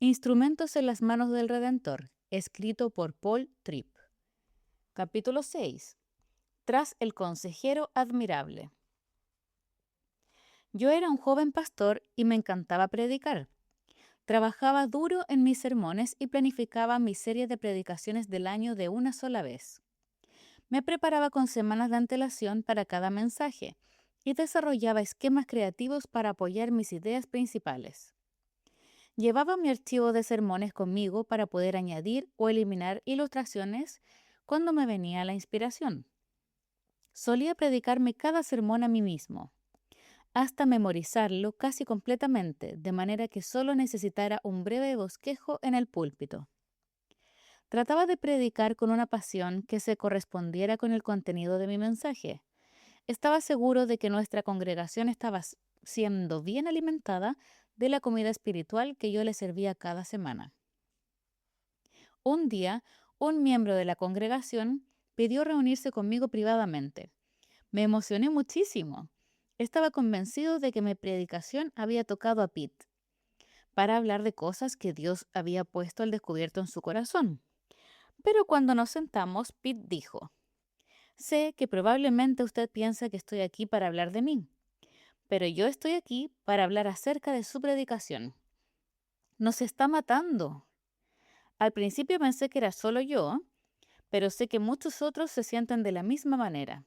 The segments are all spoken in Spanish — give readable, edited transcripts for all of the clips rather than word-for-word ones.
Instrumentos en las manos del Redentor, escrito por Paul Tripp. Capítulo 6. Tras el consejero admirable. Yo era un joven pastor y me encantaba predicar. Trabajaba duro en mis sermones y planificaba mi serie de predicaciones del año de una sola vez. Me preparaba con semanas de antelación para cada mensaje y desarrollaba esquemas creativos para apoyar mis ideas principales. Llevaba mi archivo de sermones conmigo para poder añadir o eliminar ilustraciones cuando me venía la inspiración. Solía predicarme cada sermón a mí mismo, hasta memorizarlo casi completamente, de manera que solo necesitara un breve bosquejo en el púlpito. Trataba de predicar con una pasión que se correspondiera con el contenido de mi mensaje. Estaba seguro de que nuestra congregación estaba siendo bien alimentada de la comida espiritual que yo le servía cada semana. Un día, un miembro de la congregación pidió reunirse conmigo privadamente. Me emocioné muchísimo. Estaba convencido de que mi predicación había tocado a Pete, para hablar de cosas que Dios había puesto al descubierto en su corazón. Pero cuando nos sentamos, Pete dijo: sé que probablemente usted piensa que estoy aquí para hablar de mí, pero yo estoy aquí para hablar acerca de su predicación. Nos está matando. Al principio pensé que era solo yo, pero sé que muchos otros se sienten de la misma manera.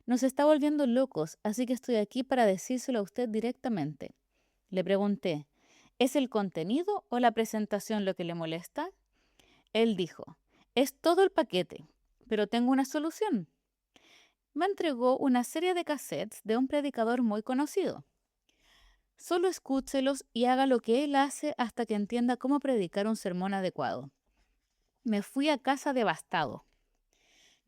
Nos está volviendo locos, así que estoy aquí para decírselo a usted directamente. Le pregunté: ¿es el contenido o la presentación lo que le molesta? Él dijo: es todo el paquete, pero tengo una solución. Me entregó una serie de cassettes de un predicador muy conocido. Solo escúchelos y haga lo que él hace hasta que entienda cómo predicar un sermón adecuado. Me fui a casa devastado.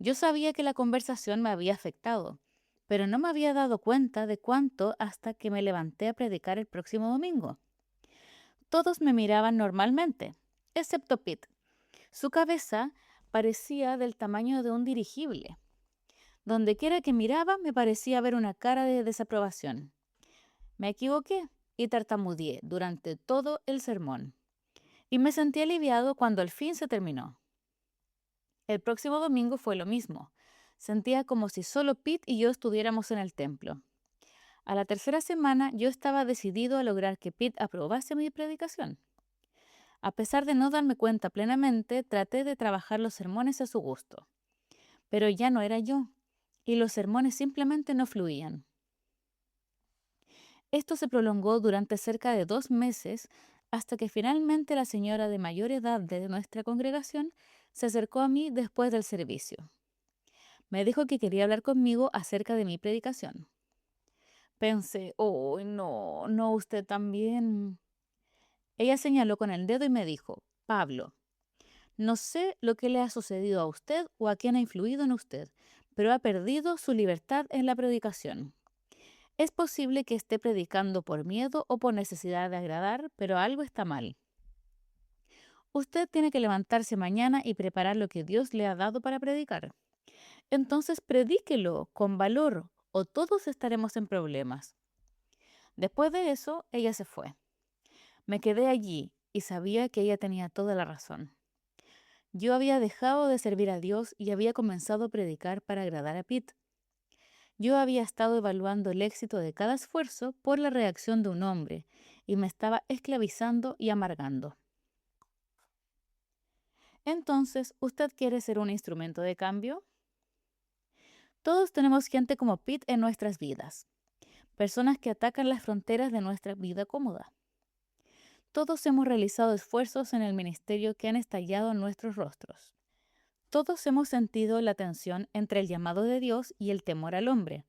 Yo sabía que la conversación me había afectado, pero no me había dado cuenta de cuánto hasta que me levanté a predicar el próximo domingo. Todos me miraban normalmente, excepto Pete. Su cabeza parecía del tamaño de un dirigible. Dondequiera que miraba me parecía ver una cara de desaprobación. Me equivoqué y tartamudeé durante todo el sermón. Y me sentí aliviado cuando al fin se terminó. El próximo domingo fue lo mismo. Sentía como si solo Pete y yo estuviéramos en el templo. A la tercera semana yo estaba decidido a lograr que Pete aprobase mi predicación. A pesar de no darme cuenta plenamente, traté de trabajar los sermones a su gusto. Pero ya no era yo, y los sermones simplemente no fluían. Esto se prolongó durante cerca de 2 meses, hasta que finalmente la señora de mayor edad de nuestra congregación se acercó a mí después del servicio. Me dijo que quería hablar conmigo acerca de mi predicación. Pensé: oh, no, no, usted también. Ella señaló con el dedo y me dijo: Pablo, no sé lo que le ha sucedido a usted o a quién ha influido en usted, pero ha perdido su libertad en la predicación. Es posible que esté predicando por miedo o por necesidad de agradar, pero algo está mal. Usted tiene que levantarse mañana y preparar lo que Dios le ha dado para predicar. Entonces predíquelo con valor o todos estaremos en problemas. Después de eso, ella se fue. Me quedé allí y sabía que ella tenía toda la razón. Yo había dejado de servir a Dios y había comenzado a predicar para agradar a Pete. Yo había estado evaluando el éxito de cada esfuerzo por la reacción de un hombre y me estaba esclavizando y amargando. Entonces, ¿usted quiere ser un instrumento de cambio? Todos tenemos gente como Pete en nuestras vidas, personas que atacan las fronteras de nuestra vida cómoda. Todos hemos realizado esfuerzos en el ministerio que han estallado en nuestros rostros. Todos hemos sentido la tensión entre el llamado de Dios y el temor al hombre,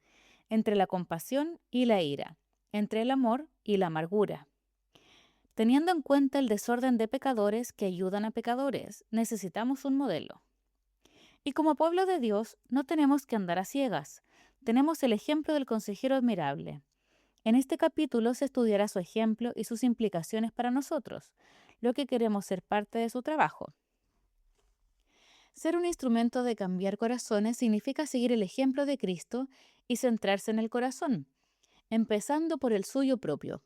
entre la compasión y la ira, entre el amor y la amargura. Teniendo en cuenta el desorden de pecadores que ayudan a pecadores, necesitamos un modelo. Y como pueblo de Dios, no tenemos que andar a ciegas. Tenemos el ejemplo del consejero admirable. En este capítulo se estudiará su ejemplo y sus implicaciones para nosotros, lo que queremos ser parte de su trabajo. Ser un instrumento de cambiar corazones significa seguir el ejemplo de Cristo y centrarse en el corazón, empezando por el suyo propio.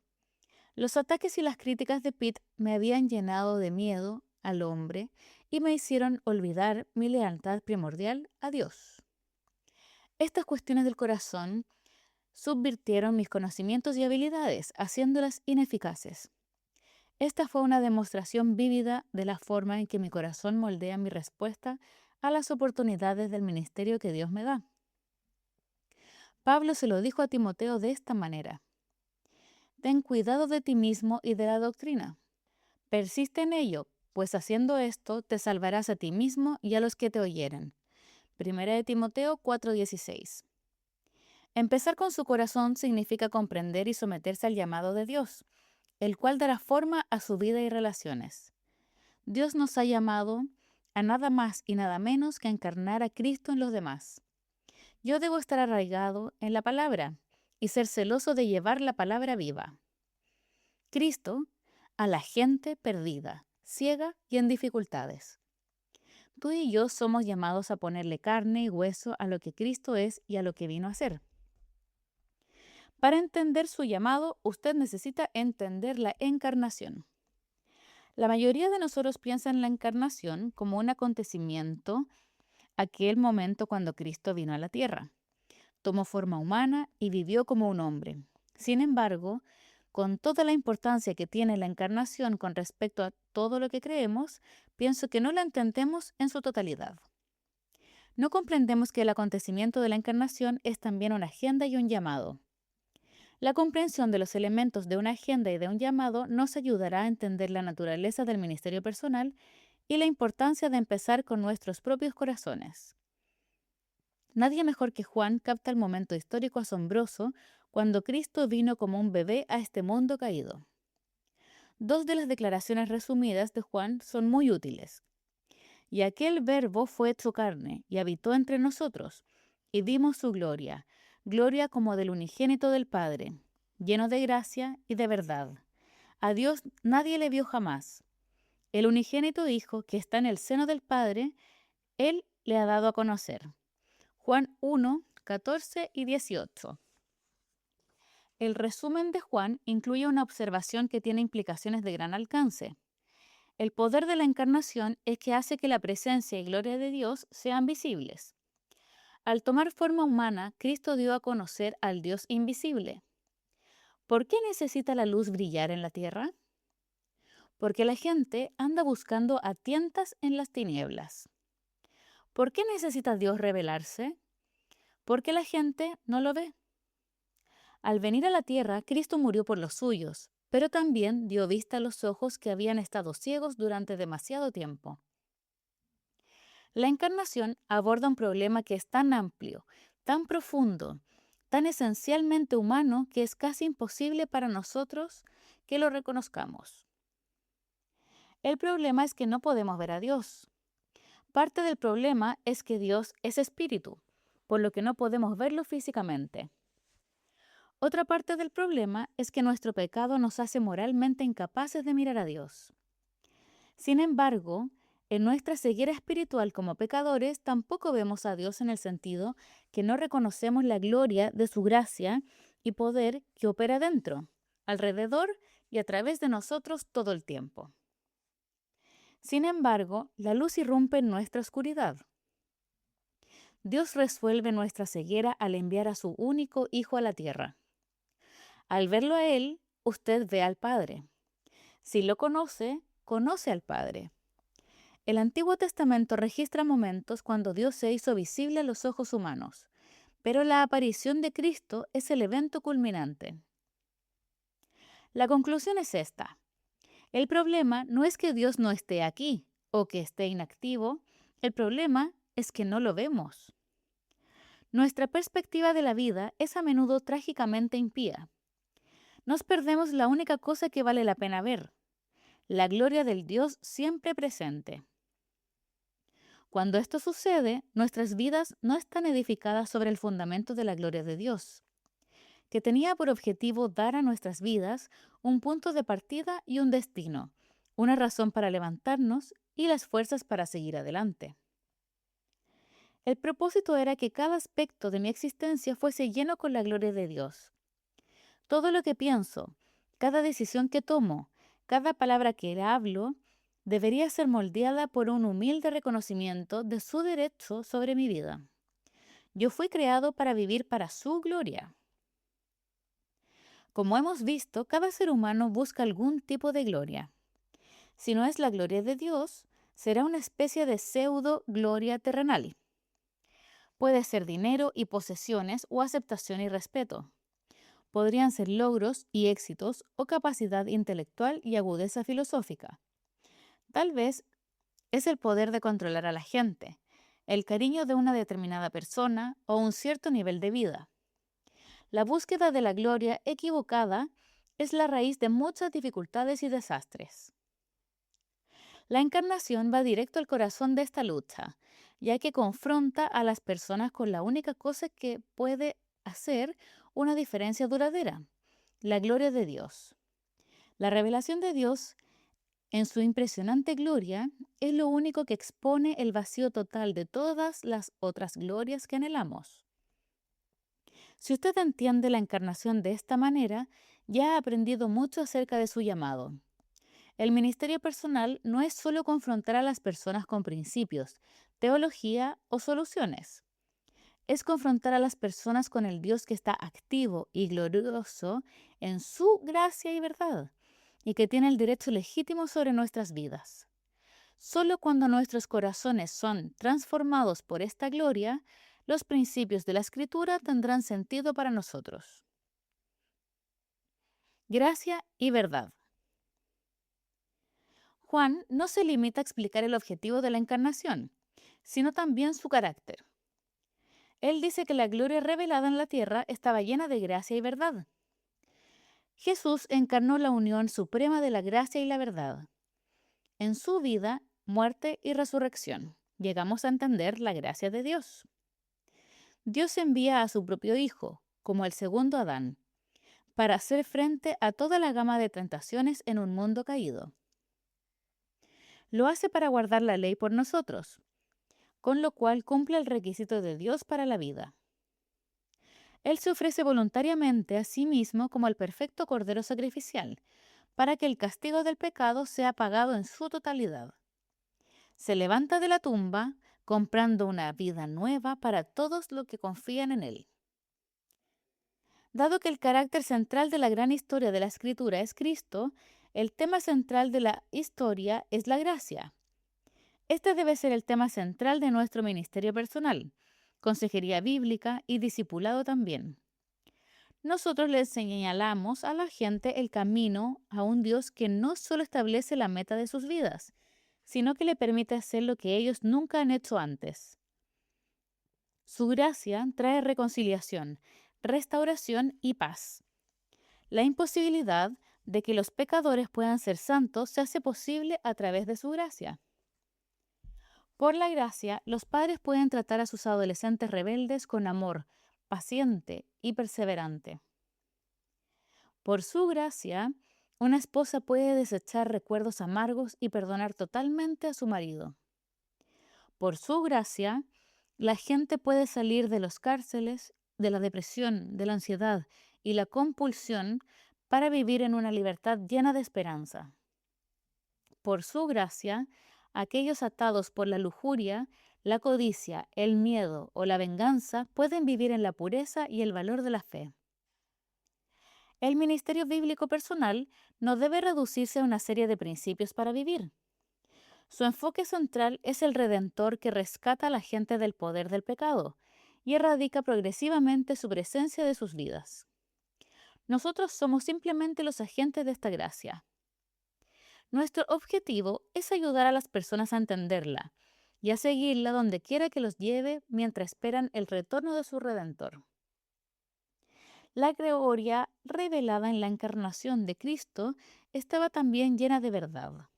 Los ataques y las críticas de Pete me habían llenado de miedo al hombre y me hicieron olvidar mi lealtad primordial a Dios. Estas cuestiones del corazón subvirtieron mis conocimientos y habilidades, haciéndolas ineficaces. Esta fue una demostración vívida de la forma en que mi corazón moldea mi respuesta a las oportunidades del ministerio que Dios me da. Pablo se lo dijo a Timoteo de esta manera: ten cuidado de ti mismo y de la doctrina. Persiste en ello, pues haciendo esto te salvarás a ti mismo y a los que te oyeren. Primera de Timoteo 4:16. Empezar con su corazón significa comprender y someterse al llamado de Dios, el cual dará forma a su vida y relaciones. Dios nos ha llamado a nada más y nada menos que a encarnar a Cristo en los demás. Yo debo estar arraigado en la palabra y ser celoso de llevar la palabra viva. Cristo a la gente perdida, ciega y en dificultades. Tú y yo somos llamados a ponerle carne y hueso a lo que Cristo es y a lo que vino a ser. Para entender su llamado, usted necesita entender la encarnación. La mayoría de nosotros piensa en la encarnación como un acontecimiento, aquel momento cuando Cristo vino a la tierra. Tomó forma humana y vivió como un hombre. Sin embargo, con toda la importancia que tiene la encarnación con respecto a todo lo que creemos, pienso que no la entendemos en su totalidad. No comprendemos que el acontecimiento de la encarnación es también una agenda y un llamado. La comprensión de los elementos de una agenda y de un llamado nos ayudará a entender la naturaleza del ministerio personal y la importancia de empezar con nuestros propios corazones. Nadie mejor que Juan capta el momento histórico asombroso cuando Cristo vino como un bebé a este mundo caído. Dos de las declaraciones resumidas de Juan son muy útiles. Y aquel Verbo fue hecho carne y habitó entre nosotros, y vimos su gloria, gloria como del unigénito del Padre, lleno de gracia y de verdad. A Dios nadie le vio jamás. El unigénito Hijo que está en el seno del Padre, Él le ha dado a conocer. Juan 1, 14 y 18. El resumen de Juan incluye una observación que tiene implicaciones de gran alcance. El poder de la encarnación es que hace que la presencia y gloria de Dios sean visibles. Al tomar forma humana, Cristo dio a conocer al Dios invisible. ¿Por qué necesita la luz brillar en la tierra? Porque la gente anda buscando a tientas en las tinieblas. ¿Por qué necesita Dios revelarse? Porque la gente no lo ve. Al venir a la tierra, Cristo murió por los suyos, pero también dio vista a los ojos que habían estado ciegos durante demasiado tiempo. La encarnación aborda un problema que es tan amplio, tan profundo, tan esencialmente humano que es casi imposible para nosotros que lo reconozcamos. El problema es que no podemos ver a Dios. Parte del problema es que Dios es espíritu, por lo que no podemos verlo físicamente. Otra parte del problema es que nuestro pecado nos hace moralmente incapaces de mirar a Dios. Sin embargo, en nuestra ceguera espiritual como pecadores tampoco vemos a Dios en el sentido que no reconocemos la gloria de su gracia y poder que opera dentro, alrededor y a través de nosotros todo el tiempo. Sin embargo, la luz irrumpe en nuestra oscuridad. Dios resuelve nuestra ceguera al enviar a su único Hijo a la tierra. Al verlo a Él, usted ve al Padre. Si lo conoce, conoce al Padre. El Antiguo Testamento registra momentos cuando Dios se hizo visible a los ojos humanos, pero la aparición de Cristo es el evento culminante. La conclusión es esta. El problema no es que Dios no esté aquí o que esté inactivo, el problema es que no lo vemos. Nuestra perspectiva de la vida es a menudo trágicamente impía. Nos perdemos la única cosa que vale la pena ver, la gloria del Dios siempre presente. Cuando esto sucede, nuestras vidas no están edificadas sobre el fundamento de la gloria de Dios, que tenía por objetivo dar a nuestras vidas un punto de partida y un destino, una razón para levantarnos y las fuerzas para seguir adelante. El propósito era que cada aspecto de mi existencia fuese lleno con la gloria de Dios. Todo lo que pienso, Cada decisión que tomo, cada palabra que hablo, debería ser moldeada por un humilde reconocimiento de su derecho sobre mi vida. Yo fui creado para vivir para su gloria. Como hemos visto, cada ser humano busca algún tipo de gloria. Si no es la gloria de Dios, será una especie de pseudo gloria terrenal. Puede ser dinero y posesiones o aceptación y respeto. Podrían ser logros y éxitos o capacidad intelectual y agudeza filosófica. Tal vez es el poder de controlar a la gente, el cariño de una determinada persona o un cierto nivel de vida. La búsqueda de la gloria equivocada es la raíz de muchas dificultades y desastres. La encarnación va directo al corazón de esta lucha, ya que confronta a las personas con la única cosa que puede hacer una diferencia duradera, la gloria de Dios. La revelación de Dios en su impresionante gloria es lo único que expone el vacío total de todas las otras glorias que anhelamos. Si usted entiende la encarnación de esta manera, ya ha aprendido mucho acerca de su llamado. El ministerio personal no es solo confrontar a las personas con principios, teología o soluciones. Es confrontar a las personas con el Dios que está activo y glorioso en su gracia y verdad, y que tiene el derecho legítimo sobre nuestras vidas. Solo cuando nuestros corazones son transformados por esta gloria, los principios de la Escritura tendrán sentido para nosotros. Gracia y verdad. Juan no se limita a explicar el objetivo de la encarnación, sino también su carácter. Él dice que la gloria revelada en la tierra estaba llena de gracia y verdad. Jesús encarnó la unión suprema de la gracia y la verdad. En su vida, muerte y resurrección, llegamos a entender la gracia de Dios. Dios envía a su propio Hijo, como el segundo Adán, para hacer frente a toda la gama de tentaciones en un mundo caído. Lo hace para guardar la ley por nosotros, con lo cual cumple el requisito de Dios para la vida. Él se ofrece voluntariamente a sí mismo como el perfecto Cordero sacrificial, para que el castigo del pecado sea pagado en su totalidad. Se levanta de la tumba, comprando una vida nueva para todos los que confían en Él. Dado que el carácter central de la gran historia de la Escritura es Cristo, el tema central de la historia es la gracia. Este debe ser el tema central de nuestro ministerio personal, consejería bíblica y discipulado también. Nosotros les señalamos a la gente el camino a un Dios que no solo establece la meta de sus vidas, sino que le permite hacer lo que ellos nunca han hecho antes. Su gracia trae reconciliación, restauración y paz. La imposibilidad de que los pecadores puedan ser santos se hace posible a través de su gracia. Por la gracia, los padres pueden tratar a sus adolescentes rebeldes con amor, paciente y perseverante. Por su gracia, una esposa puede desechar recuerdos amargos y perdonar totalmente a su marido. Por su gracia, la gente puede salir de las cárceles, de la depresión, de la ansiedad y la compulsión para vivir en una libertad llena de esperanza. Por su gracia, aquellos atados por la lujuria, la codicia, el miedo o la venganza pueden vivir en la pureza y el valor de la fe. El ministerio bíblico personal no debe reducirse a una serie de principios para vivir. Su enfoque central es el Redentor que rescata a la gente del poder del pecado y erradica progresivamente su presencia de sus vidas. Nosotros somos simplemente los agentes de esta gracia. Nuestro objetivo es ayudar a las personas a entenderla y a seguirla donde quiera que los lleve mientras esperan el retorno de su Redentor. La gloria revelada en la encarnación de Cristo estaba también llena de verdad.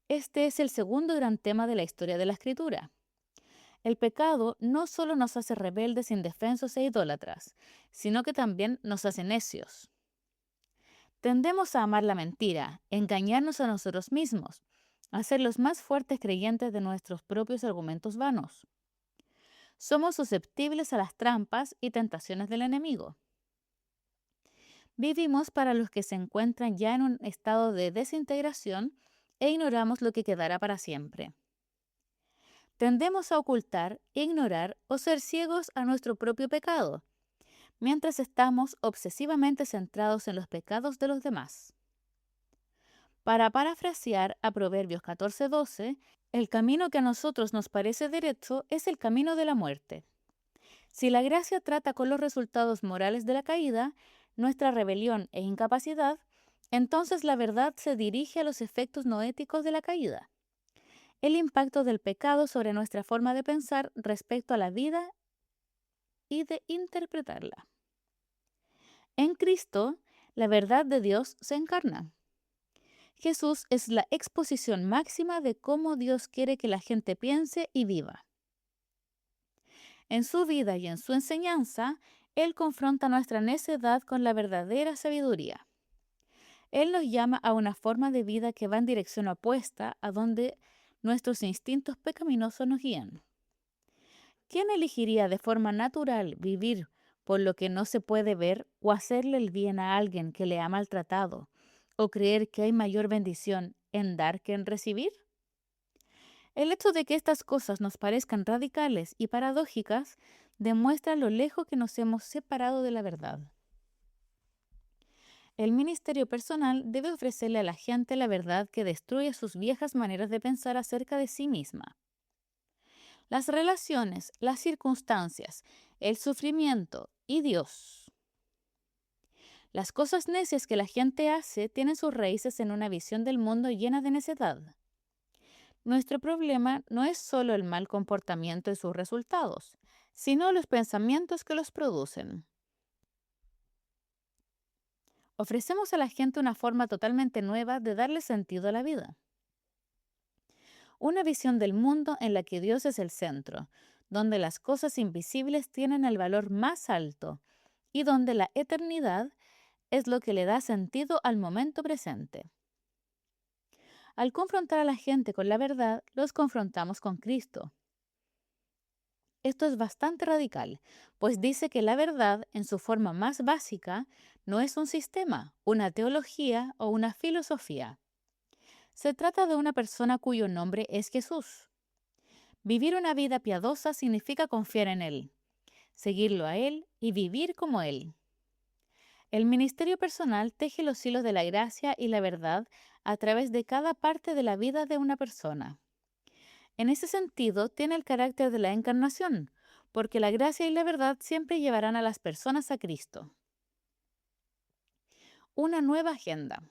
Este es el segundo gran tema de la historia de la Escritura. El pecado no solo nos hace rebeldes, indefensos e idólatras, sino que también nos hace necios. Tendemos a amar la mentira, engañarnos a nosotros mismos, a ser los más fuertes creyentes de nuestros propios argumentos vanos. Somos susceptibles a las trampas y tentaciones del enemigo. Vivimos para los que se encuentran ya en un estado de desintegración e ignoramos lo que quedará para siempre. Tendemos a ocultar, ignorar o ser ciegos a nuestro propio pecado, mientras estamos obsesivamente centrados en los pecados de los demás. Para parafrasear a Proverbios 14:12, el camino que a nosotros nos parece derecho es el camino de la muerte. Si la gracia trata con los resultados morales de la caída, nuestra rebelión e incapacidad, entonces la verdad se dirige a los efectos no éticos de la caída, el impacto del pecado sobre nuestra forma de pensar respecto a la vida y de interpretarla. En Cristo, la verdad de Dios se encarna. Jesús es la exposición máxima de cómo Dios quiere que la gente piense y viva. En su vida y en su enseñanza, Él confronta nuestra necedad con la verdadera sabiduría. Él nos llama a una forma de vida que va en dirección opuesta a donde nuestros instintos pecaminosos nos guían. ¿Quién elegiría de forma natural vivir por lo que no se puede ver o hacerle el bien a alguien que le ha maltratado o creer que hay mayor bendición en dar que en recibir? El hecho de que estas cosas nos parezcan radicales y paradójicas demuestra lo lejos que nos hemos separado de la verdad. El ministerio personal debe ofrecerle a la gente la verdad que destruye sus viejas maneras de pensar acerca de sí misma. Las relaciones, las circunstancias, el sufrimiento y Dios. Las cosas necias que la gente hace tienen sus raíces en una visión del mundo llena de necedad. Nuestro problema no es solo el mal comportamiento y sus resultados, sino los pensamientos que los producen. Ofrecemos a la gente una forma totalmente nueva de darle sentido a la vida. Una visión del mundo en la que Dios es el centro, donde las cosas invisibles tienen el valor más alto y donde la eternidad es lo que le da sentido al momento presente. Al confrontar a la gente con la verdad, los confrontamos con Cristo. Esto es bastante radical, pues dice que la verdad, en su forma más básica, no es un sistema, una teología o una filosofía. Se trata de una persona cuyo nombre es Jesús. Vivir una vida piadosa significa confiar en Él, seguirlo a Él y vivir como Él. El ministerio personal teje los hilos de la gracia y la verdad a través de cada parte de la vida de una persona. En ese sentido, tiene el carácter de la encarnación, porque la gracia y la verdad siempre llevarán a las personas a Cristo. Una nueva agenda.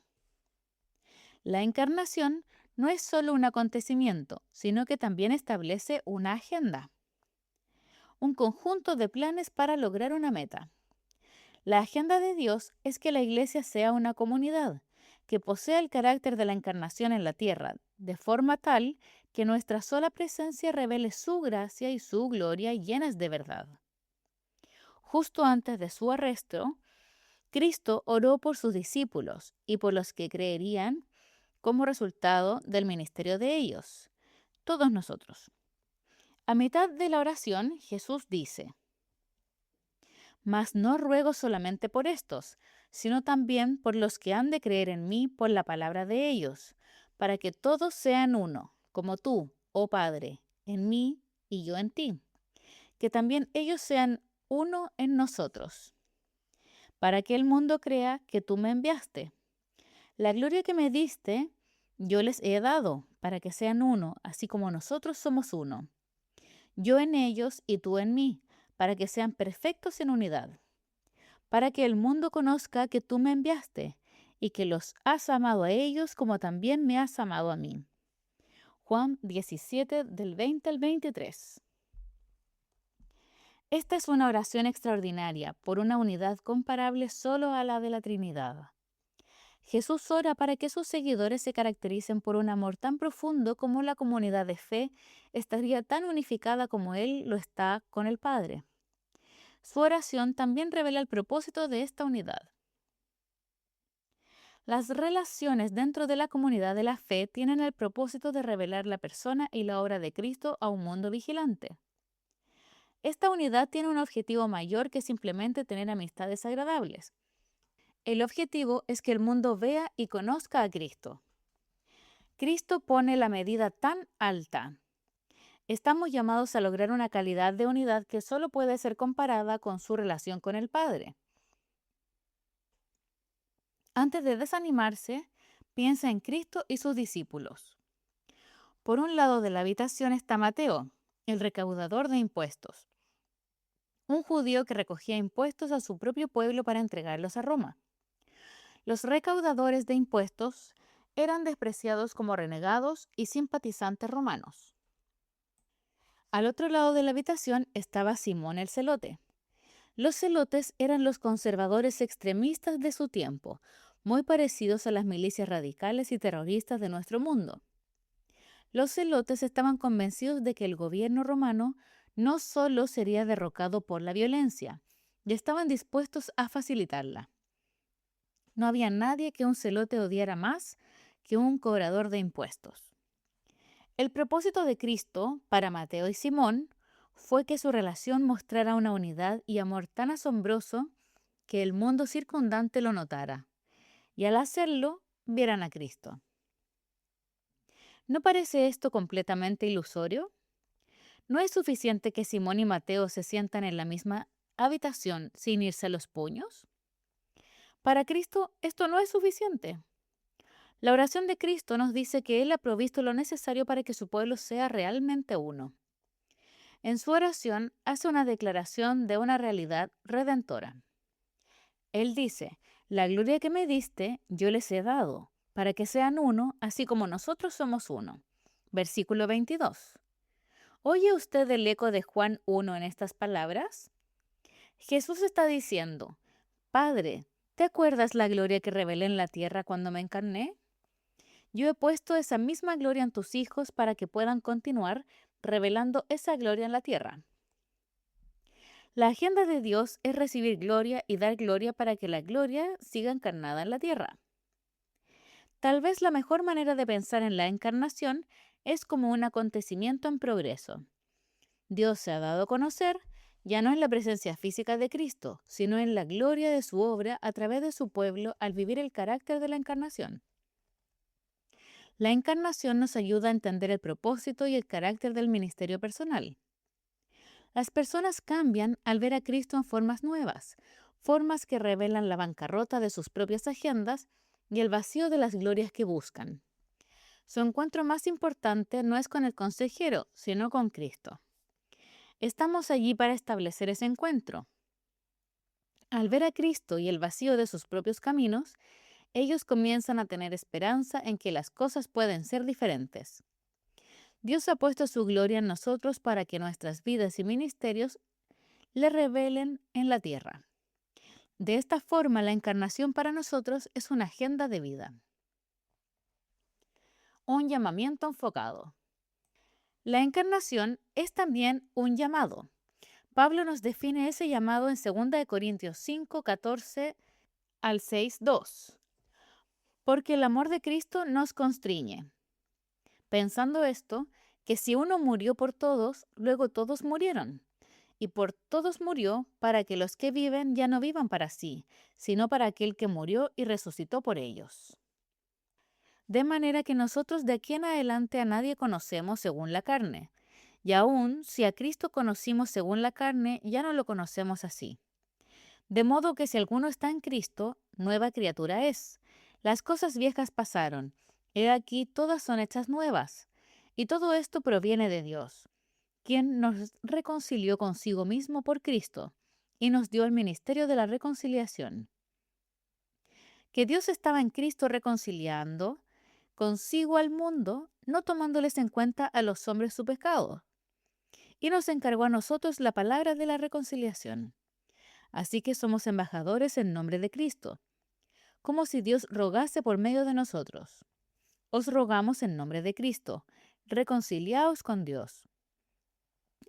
La encarnación no es solo un acontecimiento, sino que también establece una agenda, un conjunto de planes para lograr una meta. La agenda de Dios es que la iglesia sea una comunidad que posea el carácter de la encarnación en la tierra, de forma tal que nuestra sola presencia revele su gracia y su gloria llenas de verdad. Justo antes de su arresto, Cristo oró por sus discípulos y por los que creerían como resultado del ministerio de ellos, todos nosotros. A mitad de la oración, Jesús dice: Mas no ruego solamente por estos, sino también por los que han de creer en mí por la palabra de ellos, para que todos sean uno, como tú, oh Padre, en mí y yo en ti, que también ellos sean uno en nosotros, para que el mundo crea que tú me enviaste. La gloria que me diste, yo les he dado, para que sean uno, así como nosotros somos uno. Yo en ellos y tú en mí, para que sean perfectos en unidad, para que el mundo conozca que tú me enviaste y que los has amado a ellos como también me has amado a mí. Juan 17, del 20 al 23. Esta es una oración extraordinaria por una unidad comparable solo a la de la Trinidad. Jesús ora para que sus seguidores se caractericen por un amor tan profundo como la comunidad de fe estaría tan unificada como Él lo está con el Padre. Su oración también revela el propósito de esta unidad. Las relaciones dentro de la comunidad de la fe tienen el propósito de revelar la persona y la obra de Cristo a un mundo vigilante. Esta unidad tiene un objetivo mayor que simplemente tener amistades agradables. El objetivo es que el mundo vea y conozca a Cristo. Cristo pone la medida tan alta. Estamos llamados a lograr una calidad de unidad que solo puede ser comparada con su relación con el Padre. Antes de desanimarse, piensa en Cristo y sus discípulos. Por un lado de la habitación está Mateo, el recaudador de impuestos, un judío que recogía impuestos a su propio pueblo para entregarlos a Roma. Los recaudadores de impuestos eran despreciados como renegados y simpatizantes romanos. Al otro lado de la habitación estaba Simón el Celote. Los celotes eran los conservadores extremistas de su tiempo, muy parecidos a las milicias radicales y terroristas de nuestro mundo. Los celotes estaban convencidos de que el gobierno romano no solo sería derrocado por la violencia, y estaban dispuestos a facilitarla. No había nadie que un celote odiara más que un cobrador de impuestos. El propósito de Cristo para Mateo y Simón fue que su relación mostrara una unidad y amor tan asombroso que el mundo circundante lo notara, y al hacerlo vieran a Cristo. ¿No parece esto completamente ilusorio? ¿No es suficiente que Simón y Mateo se sientan en la misma habitación sin irse a los puños? Para Cristo esto no es suficiente. La oración de Cristo nos dice que Él ha provisto lo necesario para que su pueblo sea realmente uno. En su oración hace una declaración de una realidad redentora. Él dice, la gloria que me diste yo les he dado, para que sean uno, así como nosotros somos uno. Versículo 22. ¿Oye usted el eco de Juan 1 en estas palabras? Jesús está diciendo, Padre, ¿te acuerdas la gloria que revelé en la tierra cuando me encarné? Yo he puesto esa misma gloria en tus hijos para que puedan continuar revelando esa gloria en la tierra. La agenda de Dios es recibir gloria y dar gloria para que la gloria siga encarnada en la tierra. Tal vez la mejor manera de pensar en la encarnación es como un acontecimiento en progreso. Dios se ha dado a conocer ya no en la presencia física de Cristo, sino en la gloria de su obra a través de su pueblo al vivir el carácter de la encarnación. La encarnación nos ayuda a entender el propósito y el carácter del ministerio personal. Las personas cambian al ver a Cristo en formas nuevas, formas que revelan la bancarrota de sus propias agendas y el vacío de las glorias que buscan. Su encuentro más importante no es con el consejero, sino con Cristo. Estamos allí para establecer ese encuentro. Al ver a Cristo y el vacío de sus propios caminos, ellos comienzan a tener esperanza en que las cosas pueden ser diferentes. Dios ha puesto su gloria en nosotros para que nuestras vidas y ministerios le revelen en la tierra. De esta forma, la encarnación para nosotros es una agenda de vida. Un llamamiento enfocado. La encarnación es también un llamado. Pablo nos define ese llamado en 2 Corintios 5, 14 al 6, 2. Porque el amor de Cristo nos constriñe. Pensando esto, que si uno murió por todos, luego todos murieron. Y por todos murió para que los que viven ya no vivan para sí, sino para aquel que murió y resucitó por ellos. De manera que nosotros de aquí en adelante a nadie conocemos según la carne. Y aún si a Cristo conocimos según la carne, ya no lo conocemos así. De modo que si alguno está en Cristo, nueva criatura es. Las cosas viejas pasaron. He aquí todas son hechas nuevas. Y todo esto proviene de Dios, quien nos reconcilió consigo mismo por Cristo y nos dio el ministerio de la reconciliación. Que Dios estaba en Cristo reconciliando consigo al mundo, no tomándoles en cuenta a los hombres su pecado, y nos encargó a nosotros la palabra de la reconciliación. Así que somos embajadores en nombre de Cristo, como si Dios rogase por medio de nosotros. Os rogamos en nombre de Cristo, reconciliaos con Dios.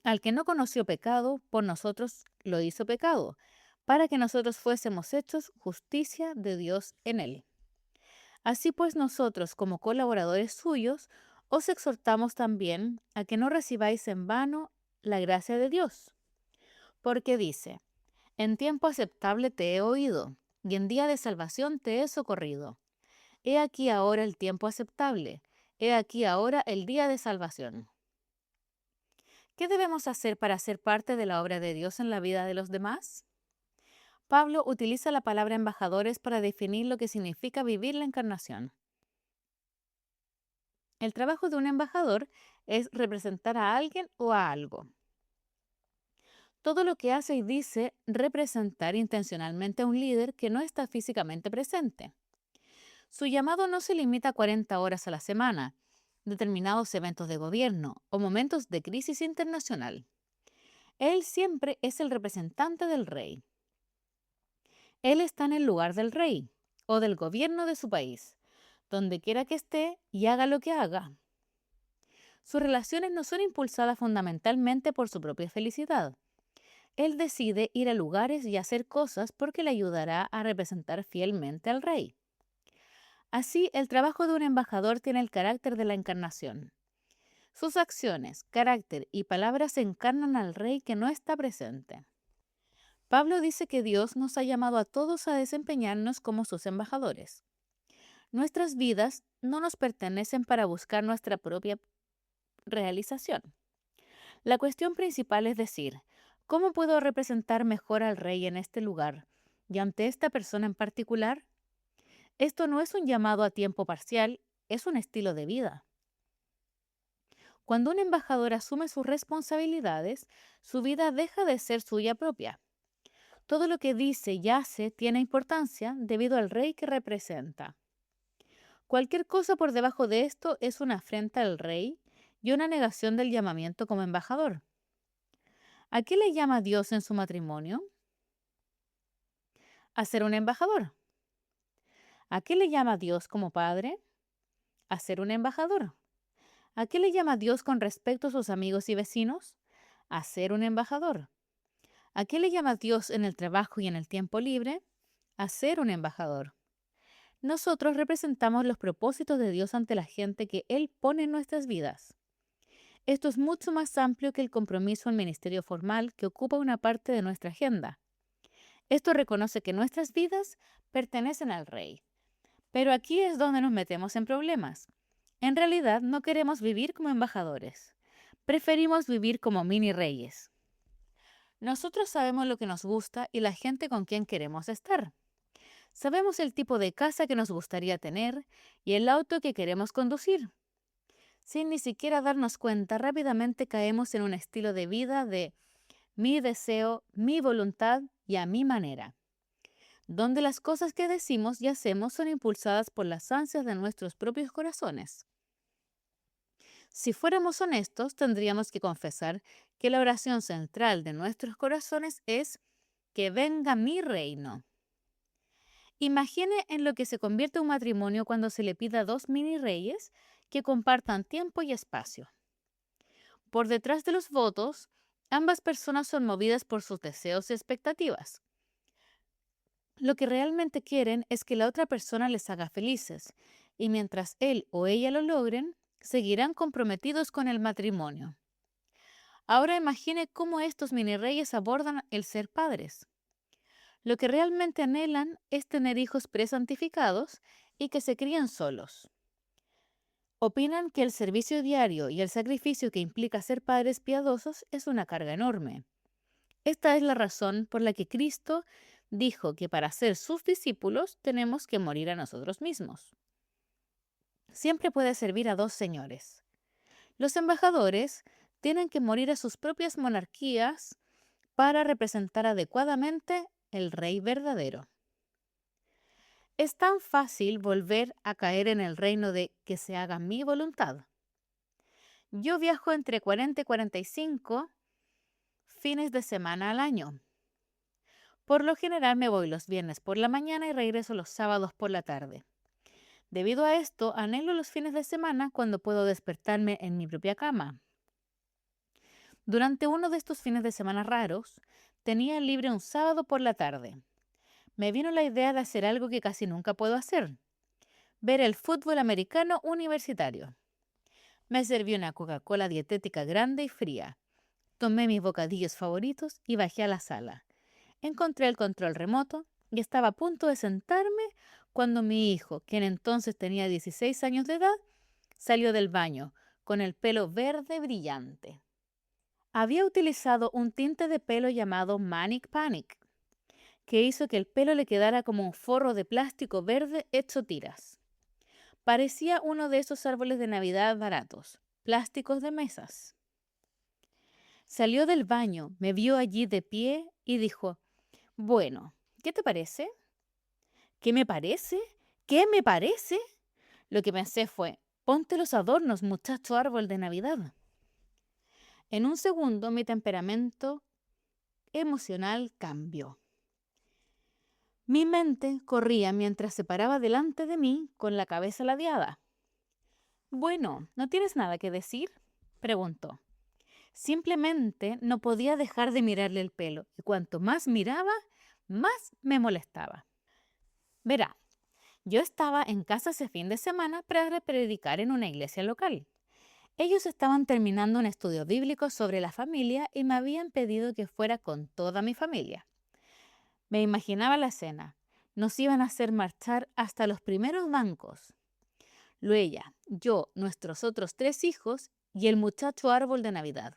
Al que no conoció pecado, por nosotros lo hizo pecado, para que nosotros fuésemos hechos justicia de Dios en él. Así pues nosotros, como colaboradores suyos, os exhortamos también a que no recibáis en vano la gracia de Dios. Porque dice, en tiempo aceptable te he oído, y en día de salvación te he socorrido. He aquí ahora el tiempo aceptable. He aquí ahora el día de salvación. ¿Qué debemos hacer para ser parte de la obra de Dios en la vida de los demás? Pablo utiliza la palabra embajadores para definir lo que significa vivir la encarnación. El trabajo de un embajador es representar a alguien o a algo. Todo lo que hace y dice representar intencionalmente a un líder que no está físicamente presente. Su llamado no se limita a 40 horas a la semana, determinados eventos de gobierno o momentos de crisis internacional. Él siempre es el representante del rey. Él está en el lugar del rey o del gobierno de su país, donde quiera que esté y haga lo que haga. Sus relaciones no son impulsadas fundamentalmente por su propia felicidad. Él decide ir a lugares y hacer cosas porque le ayudará a representar fielmente al rey. Así, el trabajo de un embajador tiene el carácter de la encarnación. Sus acciones, carácter y palabras encarnan al rey que no está presente. Pablo dice que Dios nos ha llamado a todos a desempeñarnos como sus embajadores. Nuestras vidas no nos pertenecen para buscar nuestra propia realización. La cuestión principal es decir, ¿cómo puedo representar mejor al rey en este lugar y ante esta persona en particular? Esto no es un llamado a tiempo parcial, es un estilo de vida. Cuando un embajador asume sus responsabilidades, su vida deja de ser suya propia. Todo lo que dice y hace tiene importancia debido al rey que representa. Cualquier cosa por debajo de esto es una afrenta al rey y una negación del llamamiento como embajador. ¿A qué le llama Dios en su matrimonio? A ser un embajador. ¿A qué le llama Dios como padre? A ser un embajador. ¿A qué le llama Dios con respecto a sus amigos y vecinos? A ser un embajador. ¿A qué le llama Dios en el trabajo y en el tiempo libre? A ser un embajador. Nosotros representamos los propósitos de Dios ante la gente que Él pone en nuestras vidas. Esto es mucho más amplio que el compromiso al ministerio formal que ocupa una parte de nuestra agenda. Esto reconoce que nuestras vidas pertenecen al Rey. Pero aquí es donde nos metemos en problemas. En realidad no queremos vivir como embajadores. Preferimos vivir como mini reyes. Nosotros sabemos lo que nos gusta y la gente con quien queremos estar. Sabemos el tipo de casa que nos gustaría tener y el auto que queremos conducir. Sin ni siquiera darnos cuenta, rápidamente caemos en un estilo de vida de mi deseo, mi voluntad y a mi manera, donde las cosas que decimos y hacemos son impulsadas por las ansias de nuestros propios corazones. Si fuéramos honestos, tendríamos que confesar que la oración central de nuestros corazones es que venga mi reino. Imagine en lo que se convierte un matrimonio cuando se le pida a dos mini reyes que compartan tiempo y espacio. Por detrás de los votos, ambas personas son movidas por sus deseos y expectativas. Lo que realmente quieren es que la otra persona les haga felices, y mientras él o ella lo logren, seguirán comprometidos con el matrimonio. Ahora imagine cómo estos mini reyes abordan el ser padres. Lo que realmente anhelan es tener hijos presantificados y que se críen solos. Opinan que el servicio diario y el sacrificio que implica ser padres piadosos es una carga enorme. Esta es la razón por la que Cristo dijo que para ser sus discípulos tenemos que morir a nosotros mismos. Siempre puede servir a dos señores. Los embajadores tienen que morir a sus propias monarquías para representar adecuadamente el rey verdadero. Es tan fácil volver a caer en el reino de que se haga mi voluntad. Yo viajo entre 40 y 45 fines de semana al año. Por lo general me voy los viernes por la mañana y regreso los sábados por la tarde. Debido a esto, anhelo los fines de semana cuando puedo despertarme en mi propia cama. Durante uno de estos fines de semana raros, tenía libre un sábado por la tarde. Me vino la idea de hacer algo que casi nunca puedo hacer: ver el fútbol americano universitario. Me serví una Coca-Cola dietética grande y fría. Tomé mis bocadillos favoritos y bajé a la sala. Encontré el control remoto, y estaba a punto de sentarme cuando mi hijo, quien entonces tenía 16 años de edad, salió del baño con el pelo verde brillante. Había utilizado un tinte de pelo llamado Manic Panic, que hizo que el pelo le quedara como un forro de plástico verde hecho tiras. Parecía uno de esos árboles de Navidad baratos, plásticos de mesas. Salió del baño, me vio allí de pie y dijo: «Bueno, ¿qué te parece?» ¿Qué me parece? ¿Qué me parece? Lo que pensé fue: «Ponte los adornos, muchacho árbol de Navidad». En un segundo mi temperamento emocional cambió. Mi mente corría mientras se paraba delante de mí con la cabeza ladeada. «Bueno, ¿no tienes nada que decir?», preguntó. Simplemente no podía dejar de mirarle el pelo, y cuanto más miraba, más me molestaba. Verá, yo estaba en casa ese fin de semana para predicar en una iglesia local. Ellos estaban terminando un estudio bíblico sobre la familia y me habían pedido que fuera con toda mi familia. Me imaginaba la escena. Nos iban a hacer marchar hasta los primeros bancos. Luella, yo, nuestros otros 3 hijos y el muchacho árbol de Navidad.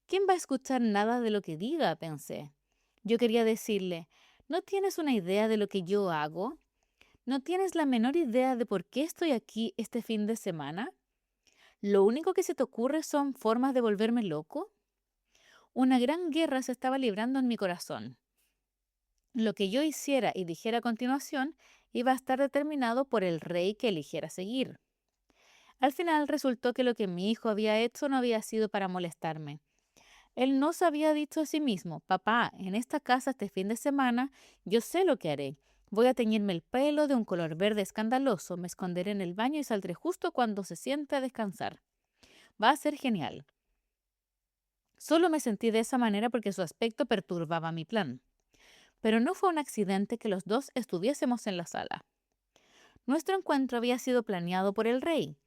¿Quién va a escuchar nada de lo que diga?, pensé. Yo quería decirle: «¿No tienes una idea de lo que yo hago? ¿No tienes la menor idea de por qué estoy aquí este fin de semana? ¿Lo único que se te ocurre son formas de volverme loco?». Una gran guerra se estaba librando en mi corazón. Lo que yo hiciera y dijera a continuación iba a estar determinado por el rey que eligiera seguir. Al final resultó que lo que mi hijo había hecho no había sido para molestarme. Él no se había dicho a sí mismo: «Papá, en esta casa este fin de semana yo sé lo que haré. Voy a teñirme el pelo de un color verde escandaloso, me esconderé en el baño y saldré justo cuando se siente a descansar. Va a ser genial». Solo me sentí de esa manera porque su aspecto perturbaba mi plan. Pero no fue un accidente que los dos estuviésemos en la sala. Nuestro encuentro había sido planeado por el rey.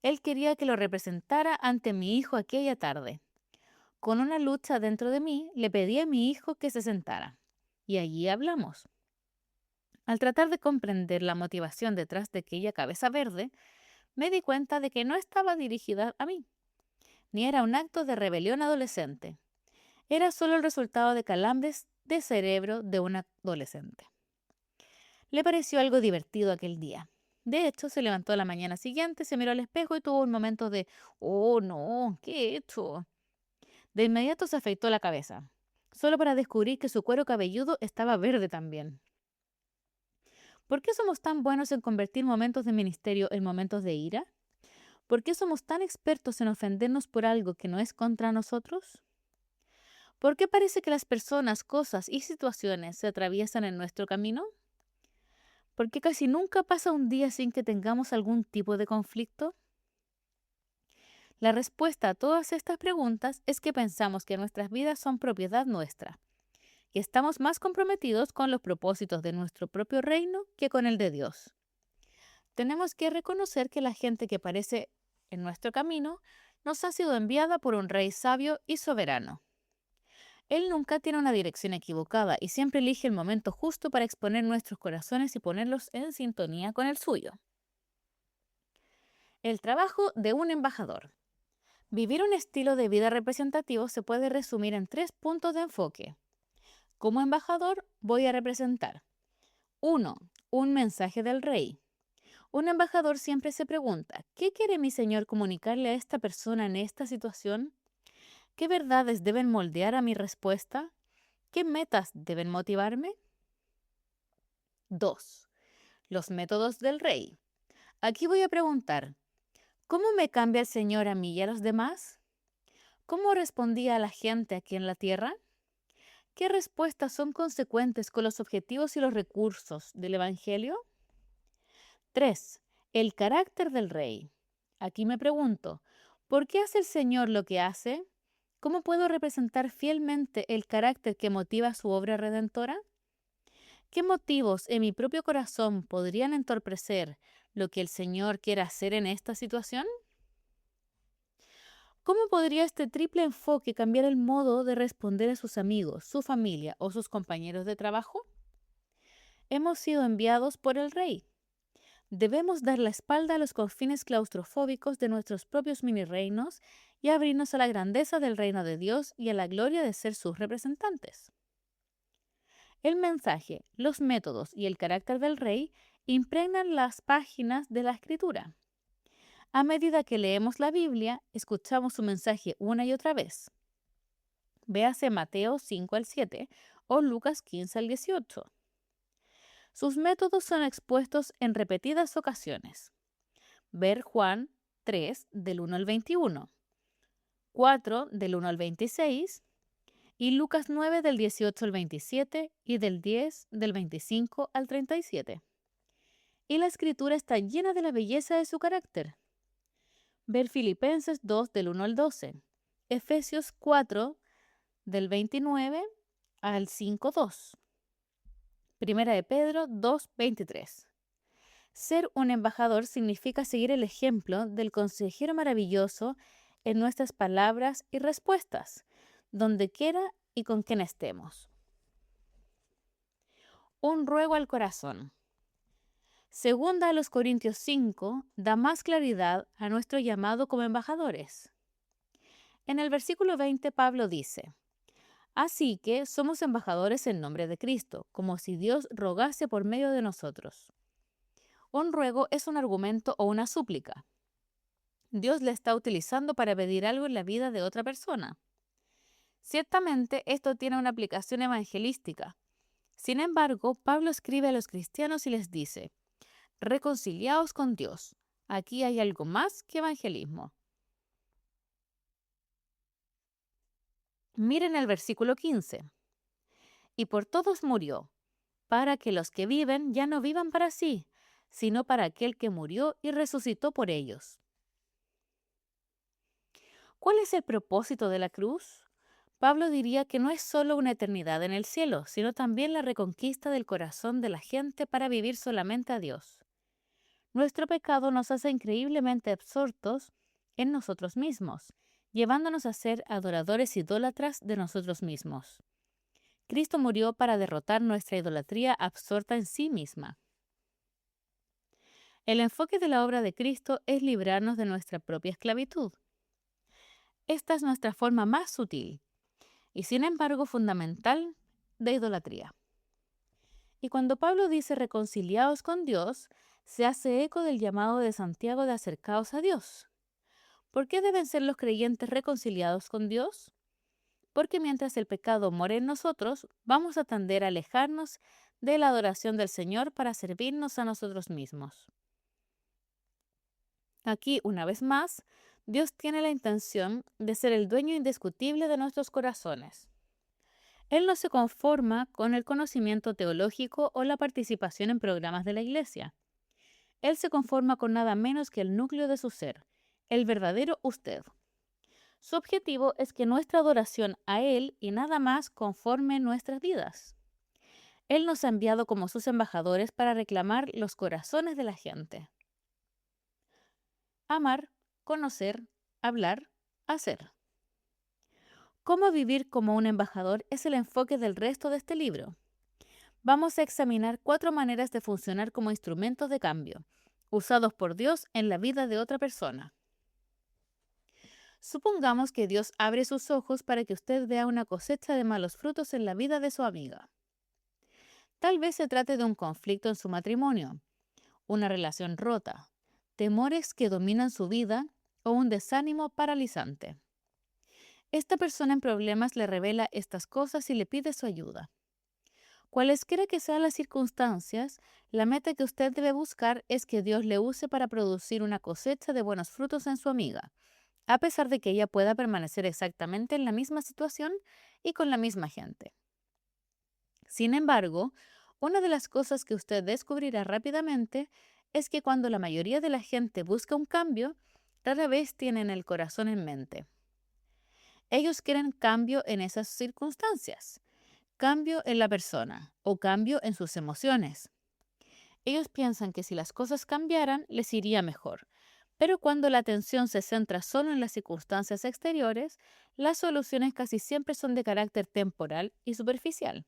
Él quería que lo representara ante mi hijo aquella tarde. Con una lucha dentro de mí, le pedí a mi hijo que se sentara. Y allí hablamos. Al tratar de comprender la motivación detrás de aquella cabeza verde, me di cuenta de que no estaba dirigida a mí, ni era un acto de rebelión adolescente. Era solo el resultado de calambres de cerebro de un adolescente. Le pareció algo divertido aquel día. De hecho, se levantó a la mañana siguiente, se miró al espejo y tuvo un momento de: «Oh, no, ¿qué he hecho?». De inmediato se afeitó la cabeza, solo para descubrir que su cuero cabelludo estaba verde también. ¿Por qué somos tan buenos en convertir momentos de ministerio en momentos de ira? ¿Por qué somos tan expertos en ofendernos por algo que no es contra nosotros? ¿Por qué parece que las personas, cosas y situaciones se atraviesan en nuestro camino? ¿Por qué casi nunca pasa un día sin que tengamos algún tipo de conflicto? La respuesta a todas estas preguntas es que pensamos que nuestras vidas son propiedad nuestra y estamos más comprometidos con los propósitos de nuestro propio reino que con el de Dios. Tenemos que reconocer que la gente que aparece en nuestro camino nos ha sido enviada por un rey sabio y soberano. Él nunca tiene una dirección equivocada y siempre elige el momento justo para exponer nuestros corazones y ponerlos en sintonía con el suyo. El trabajo de un embajador. Vivir un estilo de vida representativo se puede resumir en 3 puntos de enfoque. Como embajador, voy a representar: 1. Un mensaje del rey. Un embajador siempre se pregunta: ¿qué quiere mi señor comunicarle a esta persona en esta situación? ¿Qué verdades deben moldear a mi respuesta? ¿Qué metas deben motivarme? 2. Los métodos del rey. Aquí voy a preguntar: ¿cómo me cambia el Señor a mí y a los demás? ¿Cómo respondía a la gente aquí en la tierra? ¿Qué respuestas son consecuentes con los objetivos y los recursos del Evangelio? 3. El carácter del rey. Aquí me pregunto: ¿por qué hace el Señor lo que hace? ¿Cómo puedo representar fielmente el carácter que motiva su obra redentora? ¿Qué motivos en mi propio corazón podrían entorpecer lo que el Señor quiere hacer en esta situación? ¿Cómo podría este triple enfoque cambiar el modo de responder a sus amigos, su familia o sus compañeros de trabajo? Hemos sido enviados por el Rey. Debemos dar la espalda a los confines claustrofóbicos de nuestros propios mini reinos y abrirnos a la grandeza del reino de Dios y a la gloria de ser sus representantes. El mensaje, los métodos y el carácter del Rey impregnan las páginas de la Escritura. A medida que leemos la Biblia, escuchamos su mensaje una y otra vez. Véase Mateo 5 al 7 o Lucas 15 al 18. Sus métodos son expuestos en repetidas ocasiones. Ver Juan 3 del 1 al 21, 4 del 1 al 26 y Lucas 9 del 18 al 27 y del 10 del 25 al 37. Y la Escritura está llena de la belleza de su carácter. Ver Filipenses 2 del 1 al 12, Efesios 4 del 29 al 5:2. Primera de Pedro 2:23. Ser un embajador significa seguir el ejemplo del consejero maravilloso en nuestras palabras y respuestas, donde quiera y con quien estemos. Un ruego al corazón. Segunda a los Corintios 5 da más claridad a nuestro llamado como embajadores. En el versículo 20 Pablo dice: Así que somos embajadores en nombre de Cristo, como si Dios rogase por medio de nosotros. Un ruego es un argumento o una súplica. Dios le está utilizando para pedir algo en la vida de otra persona. Ciertamente, esto tiene una aplicación evangelística. Sin embargo, Pablo escribe a los cristianos y les dice: reconciliaos con Dios. Aquí hay algo más que evangelismo. Miren el versículo 15. Y por todos murió, para que los que viven ya no vivan para sí, sino para aquel que murió y resucitó por ellos. ¿Cuál es el propósito de la cruz? Pablo diría que no es solo una eternidad en el cielo, sino también la reconquista del corazón de la gente para vivir solamente a Dios. Nuestro pecado nos hace increíblemente absortos en nosotros mismos, llevándonos a ser adoradores idólatras de nosotros mismos. Cristo murió para derrotar nuestra idolatría absorta en sí misma. El enfoque de la obra de Cristo es librarnos de nuestra propia esclavitud. Esta es nuestra forma más sutil y, sin embargo, fundamental de idolatría. Y cuando Pablo dice reconciliaos con Dios, se hace eco del llamado de Santiago de acercaos a Dios. ¿Por qué deben ser los creyentes reconciliados con Dios? Porque mientras el pecado more en nosotros, vamos a tender a alejarnos de la adoración del Señor para servirnos a nosotros mismos. Aquí, una vez más, Dios tiene la intención de ser el dueño indiscutible de nuestros corazones. Él no se conforma con el conocimiento teológico o la participación en programas de la Iglesia. Él se conforma con nada menos que el núcleo de su ser, el verdadero usted. Su objetivo es que nuestra adoración a Él y nada más conforme nuestras vidas. Él nos ha enviado como sus embajadores para reclamar los corazones de la gente. Amar, conocer, hablar, hacer. Cómo vivir como un embajador es el enfoque del resto de este libro. Vamos a examinar 4 maneras de funcionar como instrumentos de cambio, usados por Dios en la vida de otra persona. Supongamos que Dios abre sus ojos para que usted vea una cosecha de malos frutos en la vida de su amiga. Tal vez se trate de un conflicto en su matrimonio, una relación rota, temores que dominan su vida o un desánimo paralizante. Esta persona en problemas le revela estas cosas y le pide su ayuda. Cualesquiera que sean las circunstancias, la meta que usted debe buscar es que Dios le use para producir una cosecha de buenos frutos en su amiga, a pesar de que ella pueda permanecer exactamente en la misma situación y con la misma gente. Sin embargo, una de las cosas que usted descubrirá rápidamente es que cuando la mayoría de la gente busca un cambio, rara vez tienen el corazón en mente. Ellos quieren cambio en esas circunstancias, cambio en la persona o cambio en sus emociones. Ellos piensan que si las cosas cambiaran, les iría mejor. Pero cuando la atención se centra solo en las circunstancias exteriores, las soluciones casi siempre son de carácter temporal y superficial.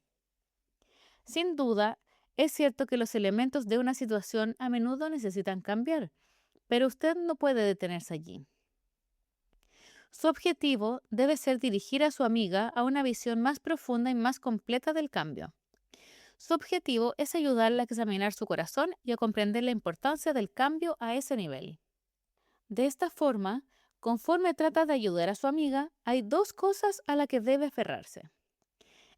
Sin duda, Es cierto que los elementos de una situación a menudo necesitan cambiar, pero usted no puede detenerse allí. Su objetivo debe ser dirigir a su amiga a una visión más profunda y más completa del cambio. Su objetivo es ayudarla a examinar su corazón y a comprender la importancia del cambio a ese nivel. De esta forma, conforme trata de ayudar a su amiga, hay dos cosas a las que debe aferrarse.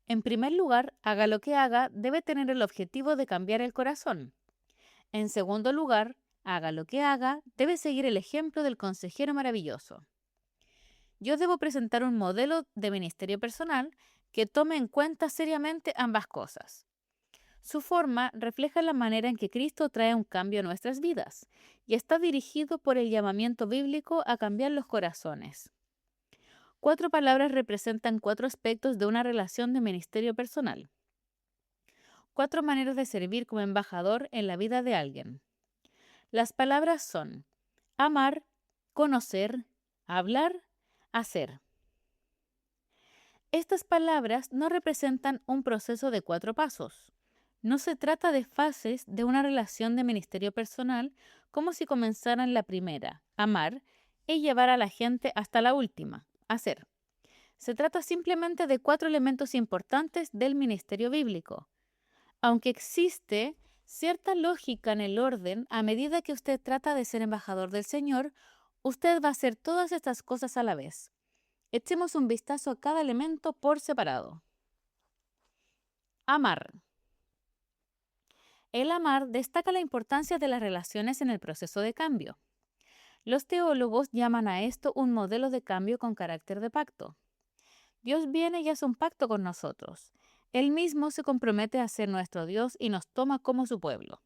En primer lugar, haga lo que haga, debe tener el objetivo de cambiar el corazón. En segundo lugar, haga lo que haga, debe seguir el ejemplo del consejero maravilloso. Yo debo presentar un modelo de ministerio personal que tome en cuenta seriamente ambas cosas. Su forma refleja la manera en que Cristo trae un cambio a nuestras vidas y está dirigido por el llamamiento bíblico a cambiar los corazones. 4 palabras representan 4 aspectos de una relación de ministerio personal. 4 maneras de servir como embajador en la vida de alguien. Las palabras son amar, conocer, hablar, hacer. Estas palabras no representan un proceso de 4 pasos. No se trata de fases de una relación de ministerio personal como si comenzaran la primera, amar, y llevar a la gente hasta la última, hacer. Se trata simplemente de 4 elementos importantes del ministerio bíblico. Aunque existe cierta lógica en el orden, a medida que usted trata de ser embajador del Señor, usted va a hacer todas estas cosas a la vez. Echemos un vistazo a cada elemento por separado. Amar. El amar destaca la importancia de las relaciones en el proceso de cambio. Los teólogos llaman a esto un modelo de cambio con carácter de pacto. Dios viene y hace un pacto con nosotros. Él mismo se compromete a ser nuestro Dios y nos toma como su pueblo.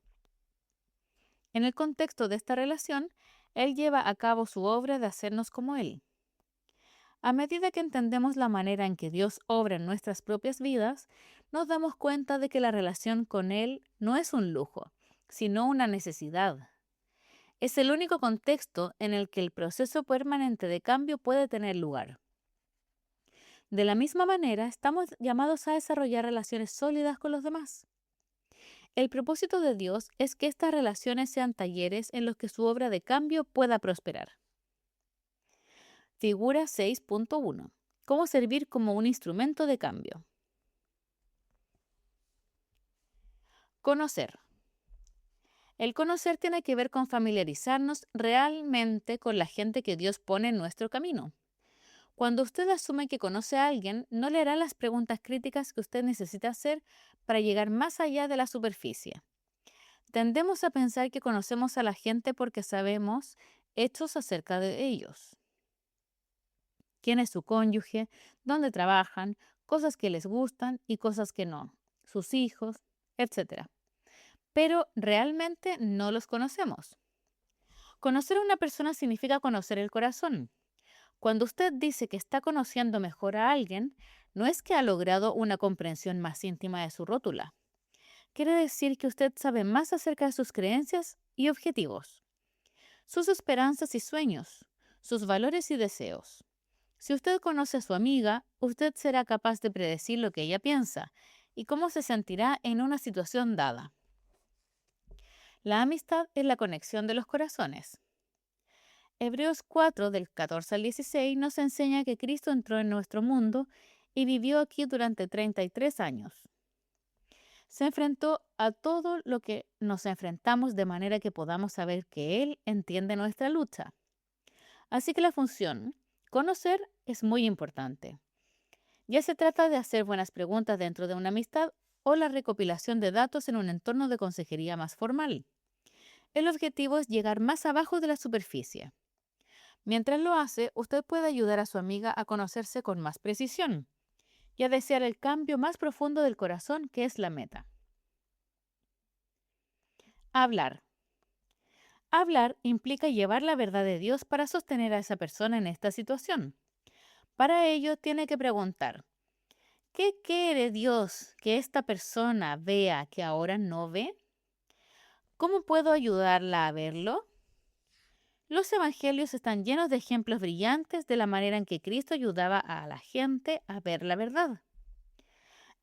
En el contexto de esta relación, Él lleva a cabo su obra de hacernos como Él. A medida que entendemos la manera en que Dios obra en nuestras propias vidas, nos damos cuenta de que la relación con Él no es un lujo, sino una necesidad. Es el único contexto en el que el proceso permanente de cambio puede tener lugar. De la misma manera, estamos llamados a desarrollar relaciones sólidas con los demás. El propósito de Dios es que estas relaciones sean talleres en los que su obra de cambio pueda prosperar. Figura 6.1. ¿Cómo servir como un instrumento de cambio? Conocer. El conocer tiene que ver con familiarizarnos realmente con la gente que Dios pone en nuestro camino. Cuando usted asume que conoce a alguien, no le hará las preguntas críticas que usted necesita hacer para llegar más allá de la superficie. Tendemos a pensar que conocemos a la gente porque sabemos hechos acerca de ellos. Quién es su cónyuge, dónde trabajan, cosas que les gustan y cosas que no, sus hijos, etc. Pero realmente no los conocemos. Conocer a una persona significa conocer el corazón. Cuando usted dice que está conociendo mejor a alguien, no es que ha logrado una comprensión más íntima de su rótula. Quiere decir que usted sabe más acerca de sus creencias y objetivos, sus esperanzas y sueños, sus valores y deseos. Si usted conoce a su amiga, usted será capaz de predecir lo que ella piensa y cómo se sentirá en una situación dada. La amistad es la conexión de los corazones. Hebreos 4, del 14 al 16, nos enseña que Cristo entró en nuestro mundo y vivió aquí durante 33 años. Se enfrentó a todo lo que nos enfrentamos de manera que podamos saber que Él entiende nuestra lucha. Así que la función, conocer, es muy importante. Ya se trata de hacer buenas preguntas dentro de una amistad o la recopilación de datos en un entorno de consejería más formal. El objetivo es llegar más abajo de la superficie. Mientras lo hace, usted puede ayudar a su amiga a conocerse con más precisión y a desear el cambio más profundo del corazón, que es la meta. Hablar. Hablar implica llevar la verdad de Dios para sostener a esa persona en esta situación. Para ello, tiene que preguntar, ¿qué quiere Dios que esta persona vea que ahora no ve? ¿Cómo puedo ayudarla a verlo? Los evangelios están llenos de ejemplos brillantes de la manera en que Cristo ayudaba a la gente a ver la verdad.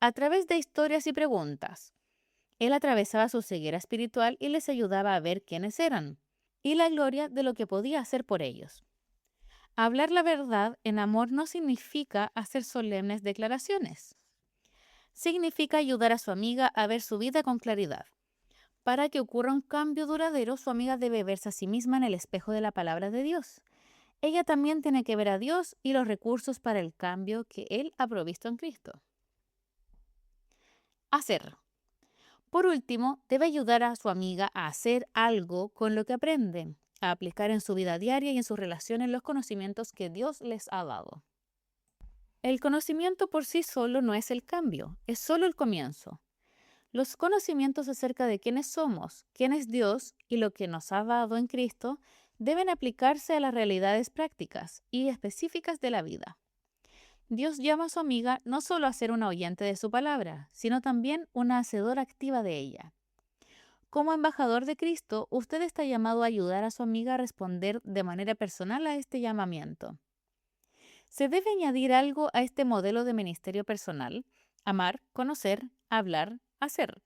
A través de historias y preguntas, Él atravesaba su ceguera espiritual y les ayudaba a ver quiénes eran y la gloria de lo que podía hacer por ellos. Hablar la verdad en amor no significa hacer solemnes declaraciones. Significa ayudar a su amiga a ver su vida con claridad. Para que ocurra un cambio duradero, su amiga debe verse a sí misma en el espejo de la palabra de Dios. Ella también tiene que ver a Dios y los recursos para el cambio que Él ha provisto en Cristo. Hacer. Por último, debe ayudar a su amiga a hacer algo con lo que aprende, a aplicar en su vida diaria y en sus relaciones los conocimientos que Dios les ha dado. El conocimiento por sí solo no es el cambio, es solo el comienzo. Los conocimientos acerca de quiénes somos, quién es Dios y lo que nos ha dado en Cristo deben aplicarse a las realidades prácticas y específicas de la vida. Dios llama a su amiga no solo a ser una oyente de su palabra, sino también una hacedora activa de ella. Como embajador de Cristo, usted está llamado a ayudar a su amiga a responder de manera personal a este llamamiento. ¿Se debe añadir algo a este modelo de ministerio personal? Amar, conocer, hablar, hacer.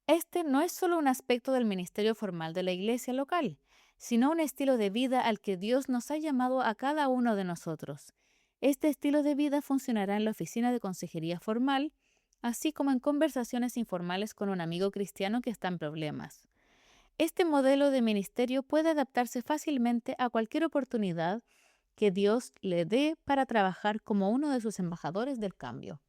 Este no es solo un aspecto del ministerio formal de la iglesia local, sino un estilo de vida al que Dios nos ha llamado a cada uno de nosotros. Este estilo de vida funcionará en la oficina de consejería formal, así como en conversaciones informales con un amigo cristiano que está en problemas. Este modelo de ministerio puede adaptarse fácilmente a cualquier oportunidad que Dios le dé para trabajar como uno de sus embajadores del cambio.